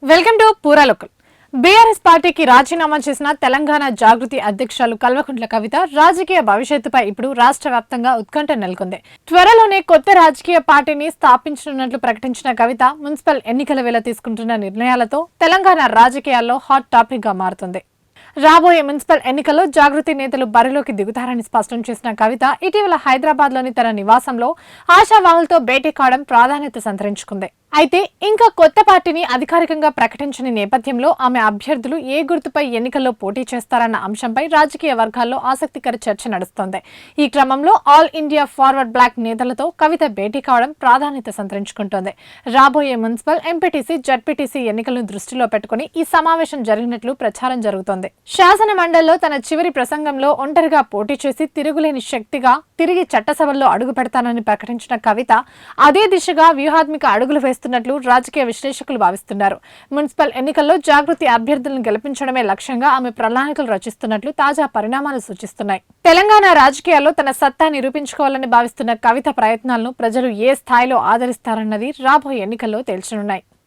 Welcome to పూరా local. BRS పార్టీకి రాజీనామా చేసిన తెలంగాణ జాగృతి అధ్యక్షులు కల్వకుంట్ల కవిత రాజకీయ భవిష్యత్తుపై ఇప్పుడు రాష్ట్ర వ్యాప్తంగా ఉత్కంఠ నెలకొంది. త్వరలోనే కొత్త రాజకీయ పార్టీని స్థాపించనున్నట్లు ప్రకటించిన కవిత మున్సిపల్ ఎన్నికల వేళ తీసుకుంటున్న నిర్ణయాలతో తెలంగాణ రాజకీయాల్లో హాట్ టాపిక్ గా మారుతుంది. రాబోయే మున్సిపల్ ఎన్నికల్లో జాగృతి నేతలు బరిలోకి దిగుతారని స్పష్టం చేసిన కవిత ఇటీవల హైదరాబాద్ లోని తన నివాసంలో ఆశావాహులతో భేటీ కావడం ప్రాధాన్యత సంతరించుకుంది. అయితే ఇంకా కొత్త పార్టీని అధికారికంగా ప్రకటించని నేపథ్యంలో ఆమె అభ్యర్థులు ఏ గుర్తుపై ఎన్నికల్లో పోటీ చేస్తారన్న అంశంపై రాజకీయ వర్గాల్లో ఆసక్తికర చర్చ నడుస్తోంది. ఈ క్రమంలో ఆల్ ఇండియా ఫార్వర్డ్ బ్లాక్ నేతలతో కవిత భేటీ కావడం ప్రాధాన్యత సంతరించుకుంటోంది. రాబోయే మున్సిపల్, ఎంపీటీసీ, జడ్పీటీసీ ఎన్నికలను దృష్టిలో పెట్టుకుని ఈ సమావేశం జరిగినట్లు ప్రచారం జరుగుతోంది. శాసన మండలిలో తన చివరి ప్రసంగంలో ఒంటరిగా పోటీ చేసి తిరుగులేని శక్తిగా తిరిగి చట్టసభల్లో అడుగు పెడతానని ప్రకటించిన కవిత అదే దిశగా వ్యూహాత్మక అడుగులు వేస్తున్నట్లు రాజకీయ విశ్లేషకులు భావిస్తున్నారు. మున్సిపల్ ఎన్నికల్లో జాగృతి అభ్యర్థులను గెలిపించడమే లక్ష్యంగా ఆమె ప్రణాళికలు రచిస్తున్నట్లు తాజా పరిణామాలు సూచిస్తున్నాయి. తెలంగాణ రాజకీయాల్లో తన సత్తా నిరూపించుకోవాలని భావిస్తున్న కవిత ప్రయత్నాలను ప్రజలు ఏ స్థాయిలో ఆదరిస్తారన్నది రాబోయే ఎన్నికల్లో తేల్చనున్నాయి.